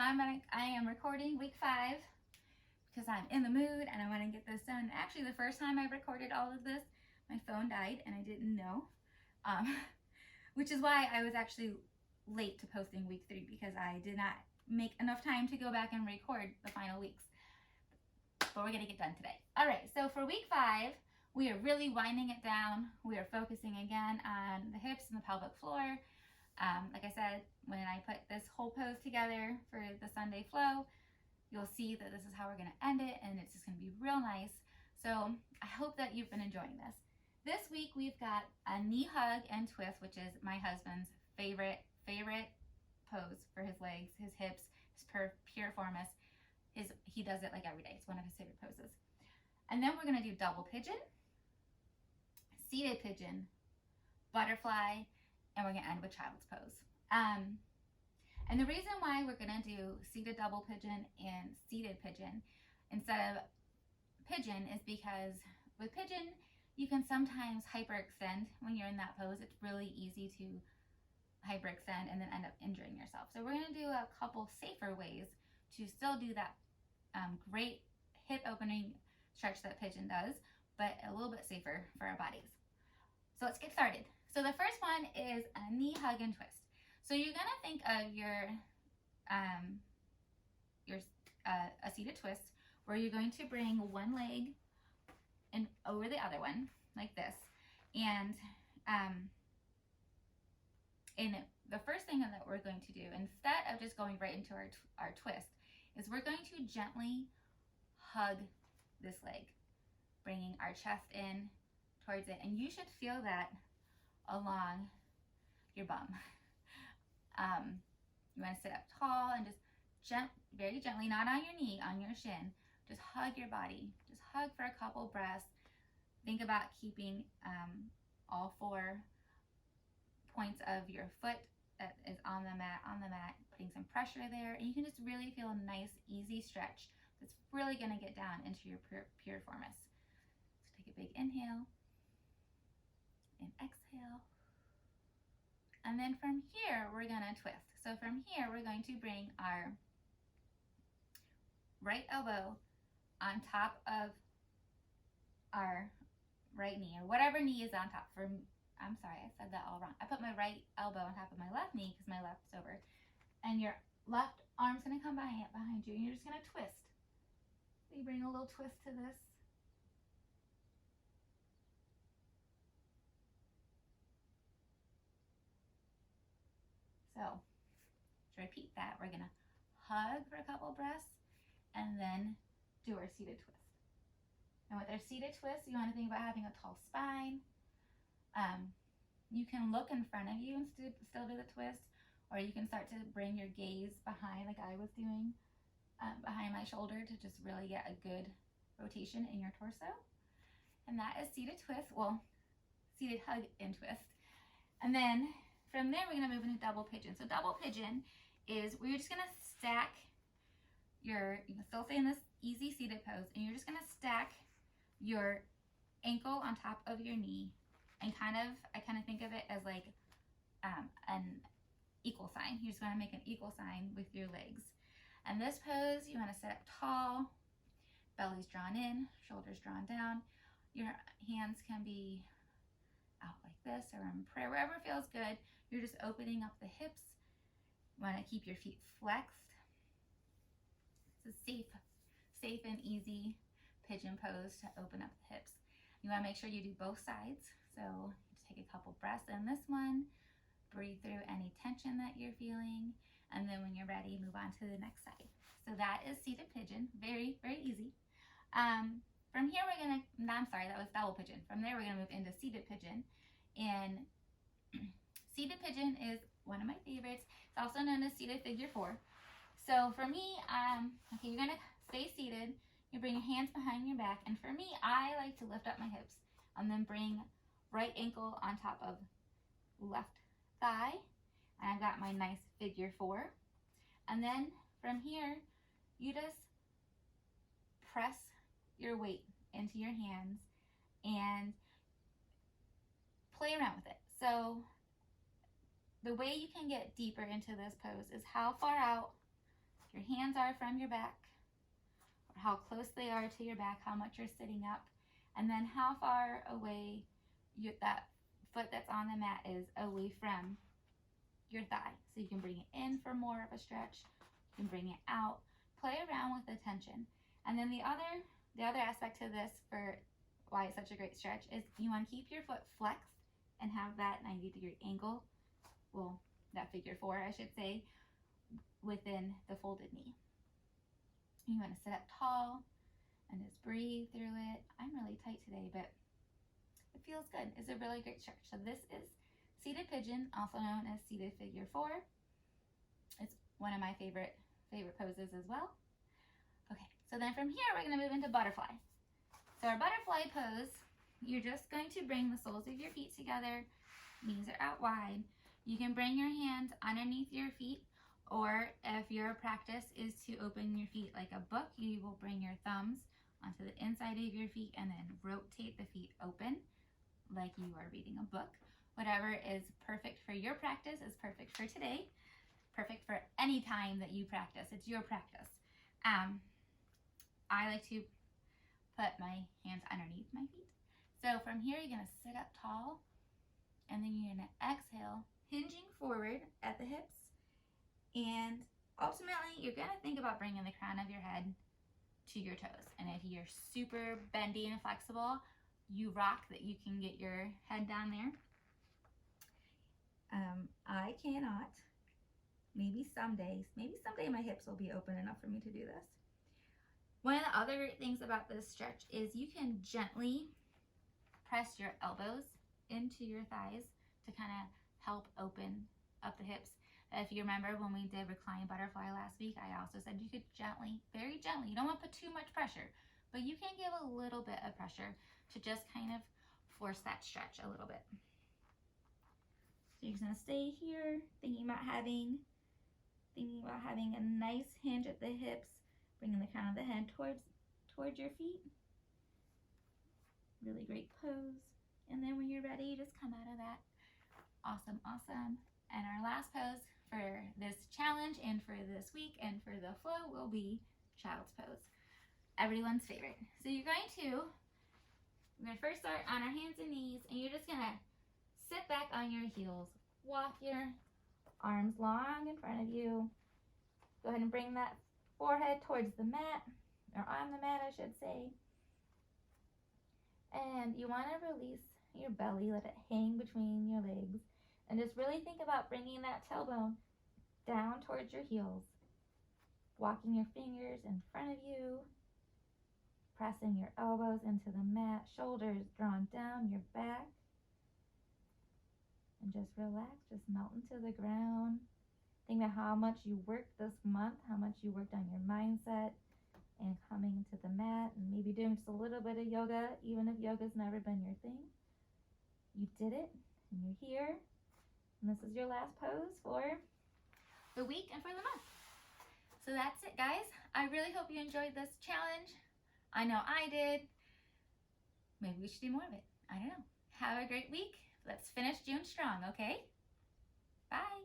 I am recording week 5 because I'm in the mood and I want to get this done. Actually, the first time I recorded all of this, my phone died and I didn't know, which is why I was actually late to posting week 3 because I did not make enough time to go back and record the final weeks. But we're going to get done today. All right, so for week 5, we are really winding it down. We are focusing again on the hips and the pelvic floor. Like I said, when I put this whole pose together for the Sunday flow, you'll see that this is how we're going to end it, and it's just going to be real nice. So I hope that you've been enjoying this. This week we've got a knee hug and twist, which is my husband's favorite pose for his legs, his hips, his piriformis. He does it like every day. It's one of his favorite poses. And then we're going to do double pigeon, seated pigeon, butterfly, and we're going to end with child's pose. And the reason why we're going to do seated double pigeon and seated pigeon instead of pigeon is because with pigeon, you can sometimes hyperextend when you're in that pose. It's really easy to hyperextend and then end up injuring yourself. So we're going to do a couple safer ways to still do that great hip opening stretch that pigeon does, but a little bit safer for our bodies. So let's get started. So the first one is a knee hug and twist. So you're gonna think of your a seated twist where you're going to bring one leg and over the other one like this, and the first thing that we're going to do instead of just going right into our twist is we're going to gently hug this leg, bringing our chest in towards it, and you should feel that along your bum. You want to sit up tall and just very gently, not on your knee, on your shin, just hug your body. Just hug for a couple breaths. Think about keeping all 4 points of your foot that is on the mat, putting some pressure there, and you can just really feel a nice, easy stretch that's really going to get down into your piriformis. So take a big inhale and exhale. And then from here, we're going to twist. So from here, we're going to bring our right elbow on top of our right knee, or whatever knee is on top. I'm sorry, I said that all wrong. I put my right elbow on top of my left knee because my left's over. And your left arm's going to come behind you, and you're just going to twist. So you bring a little twist to this. So to repeat that, we're going to hug for a couple breaths and then do our seated twist. And with our seated twist, you want to think about having a tall spine. You can look in front of you and still do the twist, or you can start to bring your gaze behind like I was doing, behind my shoulder to just really get a good rotation in your torso. And that is seated twist, well, seated hug and twist. And then from there, we're going to move into double pigeon. So double pigeon is where you're just going to stack you can still stay in this easy seated pose, and you're just going to stack your ankle on top of your knee, and I kind of think of it as like an equal sign. You just want to make an equal sign with your legs. And this pose, you want to sit up tall, belly's drawn in, shoulders drawn down. Your hands can be out like this or in prayer, wherever feels good. You're just opening up the hips. You want to keep your feet flexed. It's a safe and easy pigeon pose to open up the hips. You want to make sure you do both sides. So just take a couple breaths in this one, breathe through any tension that you're feeling, and then when you're ready, move on to the next side. So that is seated pigeon, very, very easy. From here, that was double pigeon. From there, we're gonna move into seated pigeon. And seated pigeon is one of my favorites. It's also known as seated figure 4. So for me, okay, you're gonna stay seated. You bring your hands behind your back. And for me, I like to lift up my hips and then bring right ankle on top of left thigh. And I've got my nice figure 4. And then from here, you just press your weight into your hands and play around with it. So the way you can get deeper into this pose is how far out your hands are from your back, or how close they are to your back, how much you're sitting up, and then how far away that foot that's on the mat is away from your thigh. So you can bring it in for more of a stretch, you can bring it out, play around with the tension. And then the other aspect to this for why it's such a great stretch is you want to keep your foot flexed and have that 90-degree angle, well, that figure 4, I should say, within the folded knee. You want to sit up tall and just breathe through it. I'm really tight today, but it feels good. It's a really great stretch. So this is seated pigeon, also known as seated figure 4. It's one of my favorite poses as well. Okay, so then from here, we're going to move into butterfly. So our butterfly pose, you're just going to bring the soles of your feet together. Knees are out wide. You can bring your hands underneath your feet, or if your practice is to open your feet like a book, you will bring your thumbs onto the inside of your feet and then rotate the feet open like you are reading a book. Whatever is perfect for your practice is perfect for today. Perfect for any time that you practice. It's your practice. I like to put my hands underneath my feet. So from here, you're going to sit up tall, and then you're going to exhale, hinging forward at the hips. And ultimately, you're going to think about bringing the crown of your head to your toes. And if you're super bendy and flexible, you rock that you can get your head down there. I cannot. Maybe someday my hips will be open enough for me to do this. One of the other great things about this stretch is you can gently press your elbows into your thighs to kind of help open up the hips. If you remember when we did recline butterfly last week, I also said you could gently, very gently, you don't want to put too much pressure, but you can give a little bit of pressure to just kind of force that stretch a little bit. So you're just going to stay here, thinking about having a nice hinge at the hips, bringing the crown of the head towards your feet. Really great pose. And then when you're ready, just come out of that. Awesome, awesome. And our last pose for this challenge and for this week and for the flow will be child's pose. Everyone's favorite. So we're going to first start on our hands and knees, and you're just gonna sit back on your heels. Walk your arms long in front of you. Go ahead and bring that forehead towards the mat, or on the mat, I should say. And you want to release your belly, let it hang between your legs. And just really think about bringing that tailbone down towards your heels. Walking your fingers in front of you. Pressing your elbows into the mat. Shoulders drawn down your back. And just relax. Just melt into the ground. Think about how much you worked this month. How much you worked on your mindset. And coming to the mat. And maybe doing just a little bit of yoga. Even if yoga's never been your thing. You did it. And you're here. And this is your last pose for the week and for the month. So that's it, guys. I really hope you enjoyed this challenge. I know I did. Maybe we should do more of it. I don't know. Have a great week. Let's finish June strong, okay? Bye.